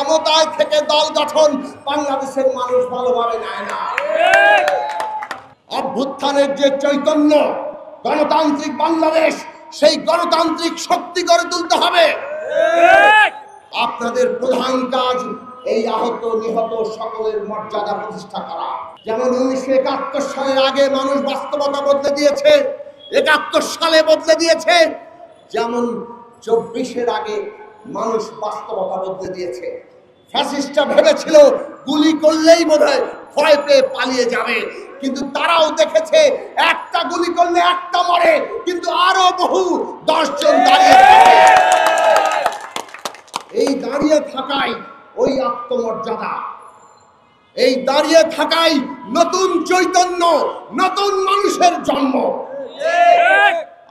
ক্ষমতায় থেকে দল গঠন বাংলাদেশের মানুষ ভালোভাবে নেয় না। অভ্যুত্থানের যে চৈতন্য, গণতান্ত্রিক বাংলাদেশ, সেই গণতান্ত্রিক শক্তি গড়ে তুলতে হবে। আপনাদের প্রধান কাজ এই আহত নিহত সকলের মর্যাদা প্রতিষ্ঠা করা। যেমন 1971 সালের আগে মানুষ বাস্তবতা বদলে দিয়েছে, 71 সালে বদলে দিয়েছে, যেমন 24-এর আগে মানুষ বাস্তবতা বদলে দিয়েছে। ফ্যাসিস্টরা ভেবেছিল গুলি করলেই বোধহয় ভয় পেয়ে পালিয়ে যাবে, কিন্তু তারাও দেখেছে একটা গুলি করলে একটা মরে, কিন্তু আরো বহু 10 জন দাঁড়িয়ে থাকে। এই দাঁড়িয়ে থাকাই ওই আত্মমর্যাদা, এই দাঁড়িয়ে থাকাই নতুন চৈতন্য, নতুন মানুষের জন্ম।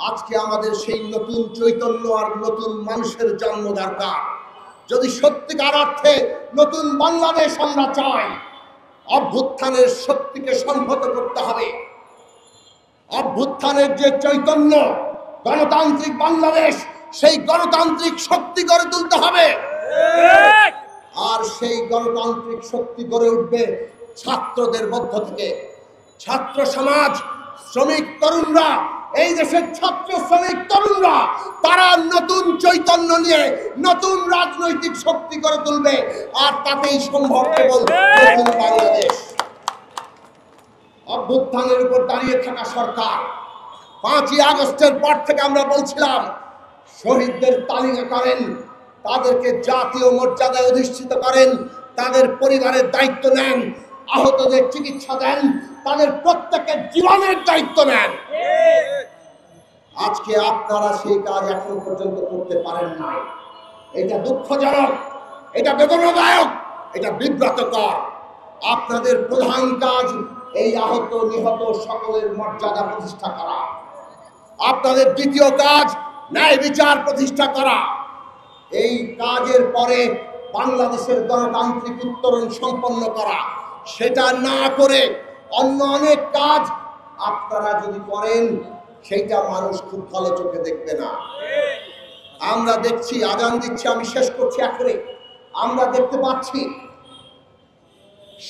আজকে আমাদের সেই নতুন চৈতন্য আর নতুন মানুষের জন্ম দরকার। যদি সত্যিকার অর্থে নতুন বাংলাদেশ আমরা চাই, অভ্যুত্থানের শক্তিকে সংহত করতে হবে। অভ্যুত্থানের যে চৈতন্য, গণতান্ত্রিক বাংলাদেশ, সেই গণতান্ত্রিক শক্তি গড়ে তুলতে হবে। আর সেই গণতান্ত্রিক শক্তি গড়ে উঠবে ছাত্রদের মধ্য থেকে। ছাত্র সমাজ, শ্রমিক তরুণরা, এই দেশের ছাত্র শ্রমিক তরুণরা, তারা নতুন চৈতন্য নিয়ে নতুন রাজনৈতিক শক্তি গড়ে তুলবে, আর তাতেই সম্ভব কেবল নতুন বাংলাদেশ। অভ্যুত্থানের উপর দাঁড়িয়ে থাকা সরকার 5ই আগস্টের পর থেকে আমরা বলছিলাম শহীদদের তালিকা করেন, তাদেরকে জাতীয় মর্যাদায় অধিষ্ঠিত করেন, তাদের পরিবারের দায়িত্ব নেন, আহতদের চিকিৎসা দেন, তাদের প্রত্যেকের জীবনের দায়িত্ব নেন। আজকে আপনারা সেই কাজ এখন পর্যন্ত করতে পারেন নাই। এটা দুঃখজনক, এটা বেদনাদায়ক, এটা বিব্রতকর। আপনাদের প্রধান কাজ এই আহত নিহত সকলের মর্যাদা প্রতিষ্ঠা করা। আপনাদের দ্বিতীয় কাজ ন্যায় বিচার প্রতিষ্ঠা করা। এই কাজের পরে বাংলাদেশের গণতান্ত্রিক উত্তরণ সম্পন্ন করা। সেটা না করে অন্য অনেক কাজ আপনারা যদি করেন, সেইটা মানুষ খুব ভালো চোখে দেখবে না। আমরা দেখছি, আজান দিচ্ছে, আমি শেষ করছি এখনই। আমরা দেখতে পাচ্ছি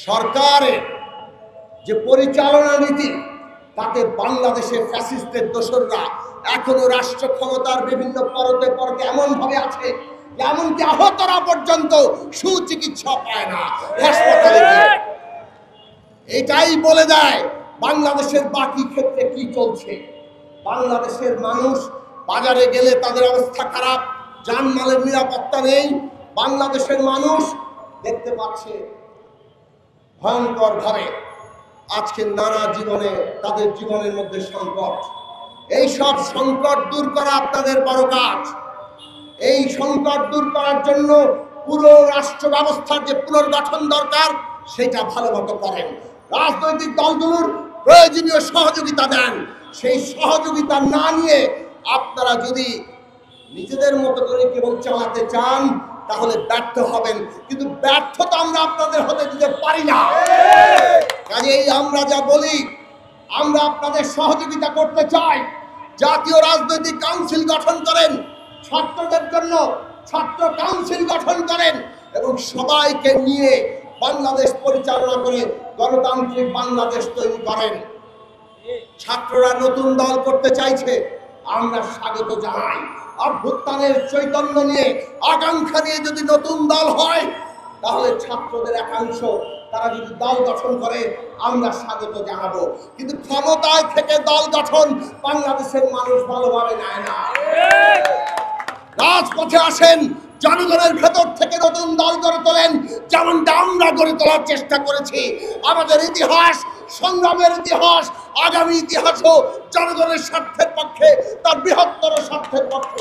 সরকারের যে পরিচালনা নীতি, তাতে বাংলাদেশের ফ্যাসিস্টের দোসররা এখনো রাষ্ট্র ক্ষমতার বিভিন্ন পরতে পরতে এমন ভাবে আছে, এমনকি আহতরা পর্যন্ত সুচিকিৎসা পায় না হাসপাতালে। এটাই বলে দেয় বাংলাদেশের বাকি ক্ষেত্রে কি চলছে। বাংলাদেশের মানুষ বাজারে গেলে তাদের অবস্থা খারাপ, জানমালের নিরাপত্তা নেই। বাংলাদেশের মানুষ দেখতে পাচ্ছে ভয়ঙ্কর ভাবে আজকে নানা জীবনে, তাদের জীবনের মধ্যে সংকট। এই সব সংকট দূর করা আপনাদের বড় কাজ। এই সংকট দূর করার জন্য পুরো রাষ্ট্র ব্যবস্থার যে পুনর্গঠন দরকার, সেটা ভালো মতো করেন। রাজনৈতিক দলগুলোর প্রয়োজনীয় সহযোগিতা দেন। সেই সহযোগিতা না নিয়ে আপনারা যদি নিজেদের মতো করে কেবল চালাতে চান, তাহলে ব্যর্থ হবেন। কিন্তু ব্যর্থতা আমরা আপনাদের হতে দিতে পারি না। কাজেই আমরা যা বলি, আমরা আপনাদের সহযোগিতা করতে চাই। জাতীয় রাজনৈতিক কাউন্সিল গঠন করেন, ছাত্রদের জন্য ছাত্র কাউন্সিল গঠন করেন, এবং সবাইকে নিয়ে বাংলাদেশ পরিচালনা করে গণতান্ত্রিক বাংলাদেশ তৈরি করেন। ছাত্ররা নতুন দল করতে চাইছে, আমরা স্বাগত জানাই। অভ্যুত্থানের চৈতন্য নিয়ে, আকাঙ্ক্ষা নিয়ে যদি নতুন দল হয়, তাহলে ছাত্রদের একাংশ তারা যদি দল গঠন করে, আমরা স্বাগত জানাবো। কিন্তু ক্ষমতায় থেকে দল গঠন বাংলাদেশের মানুষ ভালোভাবে নেয় না। রাজপথে আসেন, জনগণের ভেতর থেকে নতুন দল গড়ে তোলেন, যেমনটা আমরা গড়ে তোলার চেষ্টা করেছি। আমাদের ইতিহাস, সংগ্রামের ইতিহাস, আগামী ইতিহাসও জনগণের স্বার্থের পক্ষে, তার বৃহত্তর স্বার্থের পক্ষে।